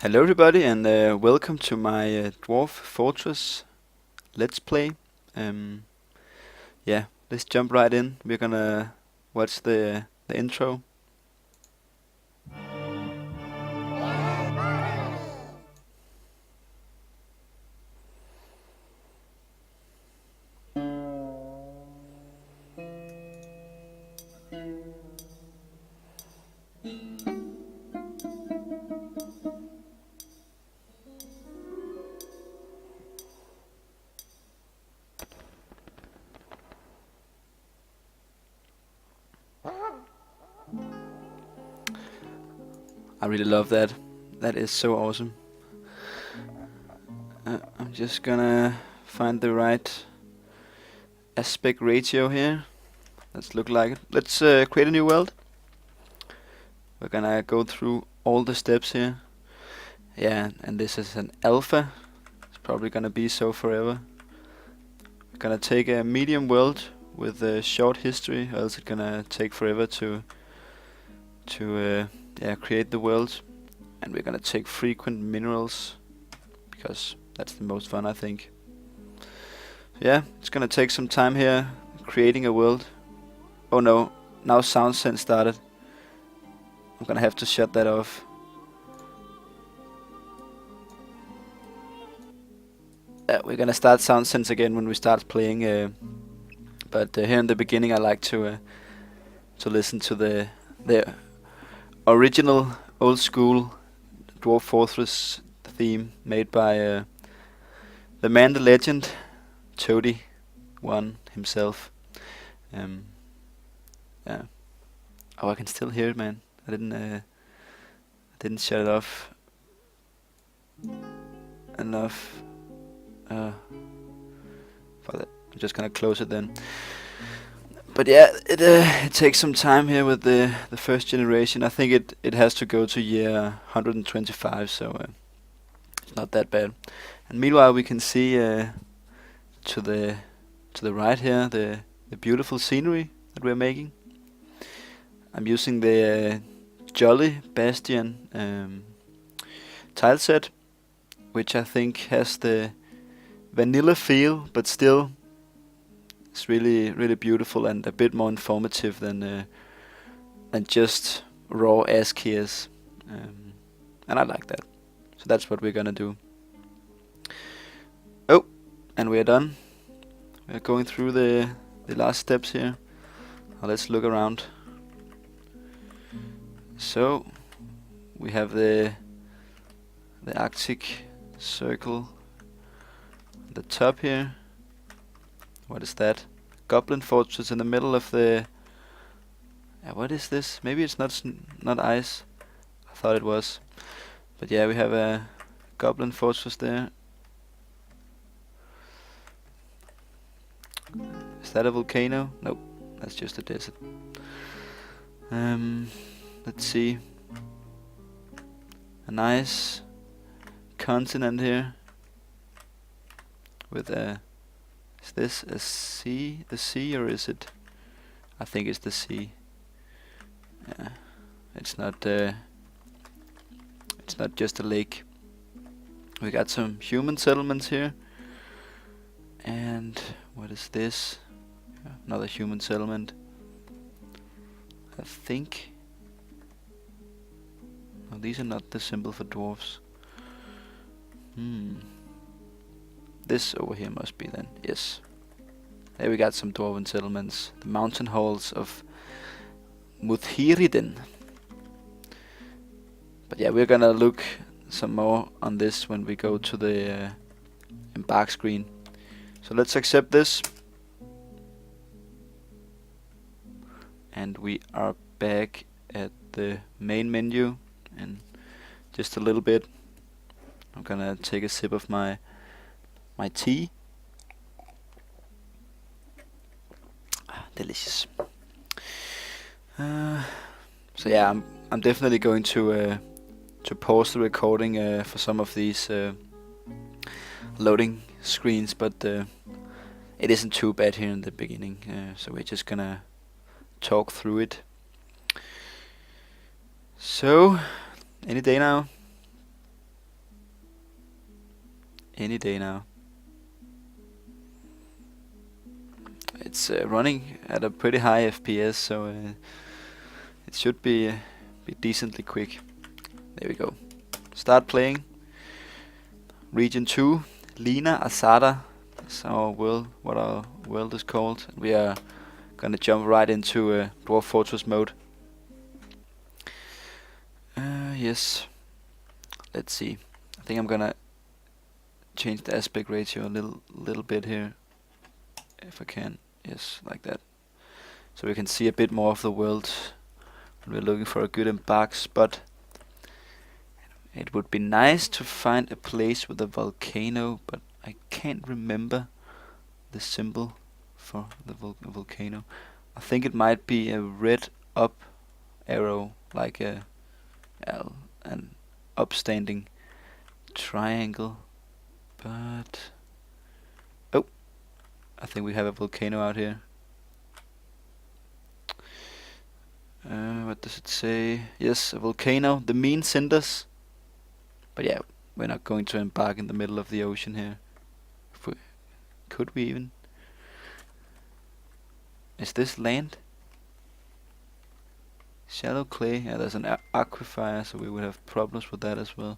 Hello everybody and welcome to my Dwarf Fortress Let's Play. Um, yeah, let's jump right in. We're gonna watch the intro. I really love that. That is so awesome. I'm just gonna find the right aspect ratio here. Let's look like it. Let's create a new world. We're gonna go through all the steps here. Yeah, and this is an alpha. It's probably gonna be so forever. We're gonna take a medium world with a short history, or else it's gonna take forever to create the world. And we're gonna take frequent minerals because that's the most fun, I think. Yeah, it's gonna take some time here creating a world. Oh no, now sound sense started. I'm gonna have to shut that off. We're gonna start sound sense again when we start playing. But here in the beginning, I like to listen to the original old school Dwarf Fortress theme made by the man, the legend, Toady One himself. Um, yeah. Oh, I can still hear it, man. I didn't shut it off enough. For that, I'm just gonna close it then. But yeah, it takes some time here with the first generation. I think it has to go to year 125, so it's not that bad. And meanwhile, we can see to the to the right here the beautiful scenery that we're making. I'm using the Jolly Bastion tile set, which I think has the vanilla feel, but still it's really beautiful and a bit more informative than just raw ASCII is. And I like that. So that's what we're gonna do. Oh, and we're done. We're going through the last steps here. Now let's look around. So we have the Arctic Circle at the top here. What is that? Goblin Fortress in the middle of the... what is this? Maybe it's not ice. I thought it was. But yeah, we have a Goblin Fortress there. Is that a volcano? Nope, that's just a desert. Let's see. A nice continent here with a... Is this a sea? The sea, or is it? I think it's the sea. Yeah, it's not. It's not just a lake. We got some human settlements here. And what is this? Yeah, another human settlement. I think. No, these are not the symbol for dwarves. This over here must be then. Yes. There we got some dwarven settlements. The mountain halls of Muthiriden. But yeah, we're gonna look some more on this when we go to the Embark screen. So let's accept this. And we are back at the main menu in just a little bit. I'm gonna take a sip of my tea. Delicious. So yeah, I'm definitely going to pause the recording for some of these loading screens, but it isn't too bad here in the beginning. So we're just gonna talk through it. So any day now. any day now. It's running at a pretty high FPS, so it should be decently quick. There we go. Start playing. Region 2, Lina Asada. That's our world, what our world is called. We are gonna jump right into Dwarf Fortress mode. Yes. Let's see. I think I'm gonna change the aspect ratio a little bit here, if I can. Yes, like that. So we can see a bit more of the world. We're looking for a good embark spot. It would be nice to find a place with a volcano, but I can't remember the symbol for the volcano. I think it might be a red up arrow, like an upstanding triangle. But oh, I think we have a volcano out here. What does it say? Yes, a volcano. The mean cinders. But yeah, we're not going to embark in the middle of the ocean here. Could we even? Is this land? Shallow clay. Yeah, there's an aquifer, so we would have problems with that as well.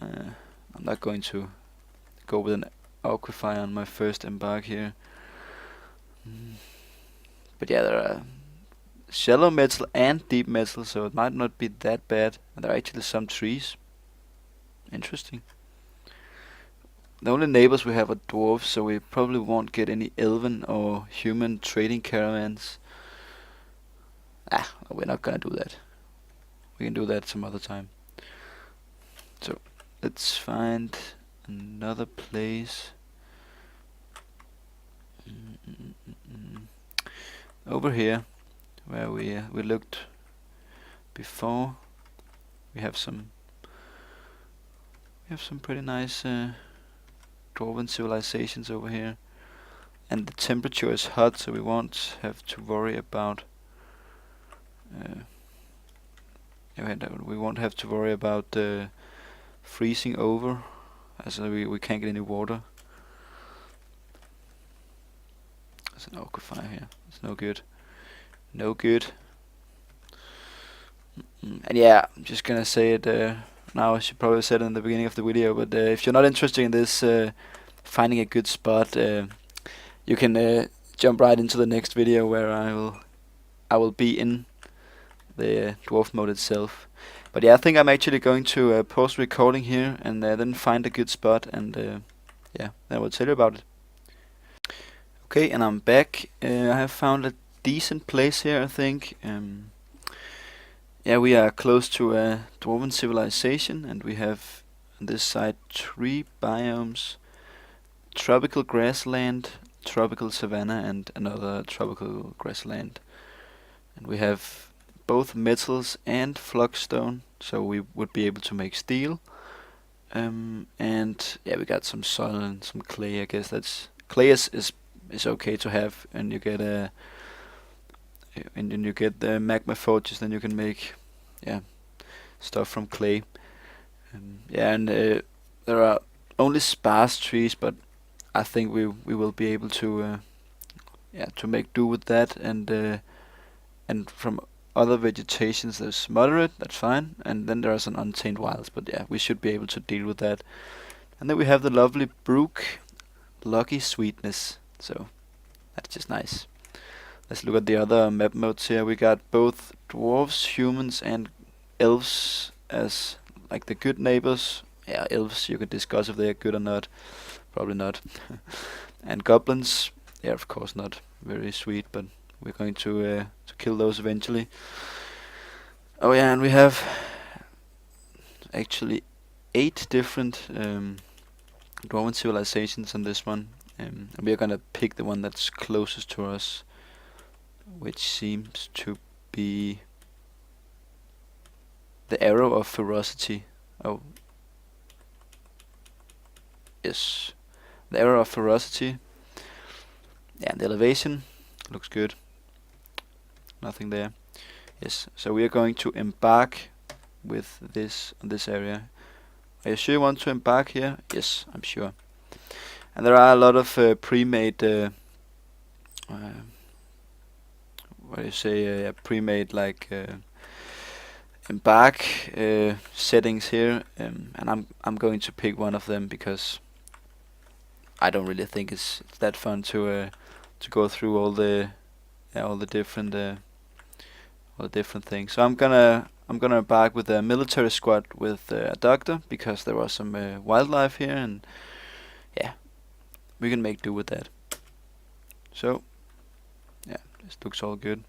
I'm not going to go with an aquifer on my first embark here. But yeah, there are shallow metal and deep metal, so it might not be that bad. And there are actually some trees. Interesting. The only neighbors we have are dwarves, so we probably won't get any elven or human trading caravans. We're not gonna do that. We can do that some other time. So let's find another place. Over here, where we looked before, we have some pretty nice dwarven civilizations over here, and the temperature is hot, so we won't have to worry about. We won't have to worry about freezing over, as we can't get any water. There's an aquifer here. It's no good. No good. And yeah, I'm just gonna say it now. I should probably said it in the beginning of the video, but if you're not interested in this finding a good spot, you can jump right into the next video where I will be in the dwarf mode itself. But yeah, I think I'm actually going to pause recording here and then find a good spot, and yeah, then I will tell you about it. Okay, and I'm back. I have found a decent place here, I think. Yeah, we are close to a dwarven civilization, and we have on this side 3 biomes: tropical grassland, tropical savanna, and another tropical grassland. And we have both metals and flagstone, so we would be able to make steel. And yeah, we got some soil and some clay. I guess that's clay is okay to have, and you get and you get the magma forges, then you can make stuff from clay. Yeah, and there are only sparse trees, but I think we will be able to to make do with that, and from other vegetations there's moderate, that's fine, and then there are some untamed wilds, but yeah, we should be able to deal with that. And then we have the lovely brook, lucky sweetness, so that's just nice. Let's look at the other map modes here. We got both dwarves, humans, and elves as like the good neighbors. Yeah, elves, you can discuss if they are good or not. Probably not. And goblins, yeah, of course not very sweet, but we're going to kill those eventually. Oh yeah, and we have actually 8 different dwarven civilizations on this one, and we are gonna pick the one that's closest to us, which seems to be the Arrow of Ferocity. Oh, yes, the Arrow of Ferocity. Yeah, the elevation looks good. Nothing there. Yes, so we are going to embark with this on this area. Are you sure you want to embark here? Yes, I'm sure. And there are a lot of pre-made, what do you say, pre-made like Embark settings here, and I'm going to pick one of them because I don't really think it's that fun to go through all the different things. So I'm gonna embark with a military squad with a doctor because there was some wildlife here, and yeah, we can make do with that. So yeah, this looks all good.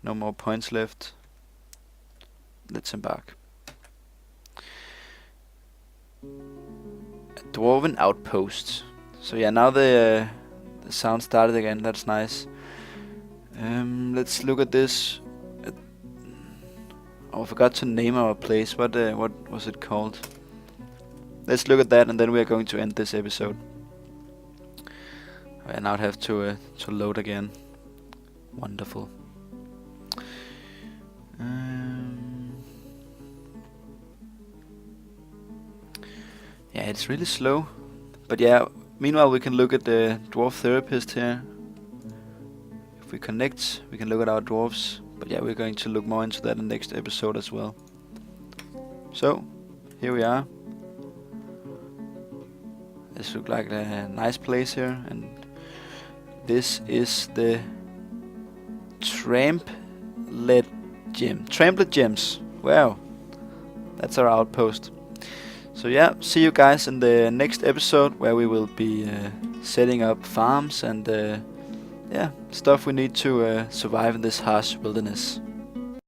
No more points left. Let's embark. A dwarven outpost. So yeah, now the sound started again. That's nice. Let's look at this. Oh, I forgot to name our place. What was it called? Let's look at that, and then we are going to end this episode. I now have to load again. Wonderful. Yeah, it's really slow. But yeah, meanwhile we can look at the dwarf therapist here. If we connect, we can look at our dwarves. But yeah, we're going to look more into that in the next episode as well. So, here we are. This looks like a nice place here, and this is the Tramplet Gems. Wow, that's our outpost. So yeah, see you guys in the next episode where we will be setting up farms and yeah, stuff we need to survive in this harsh wilderness.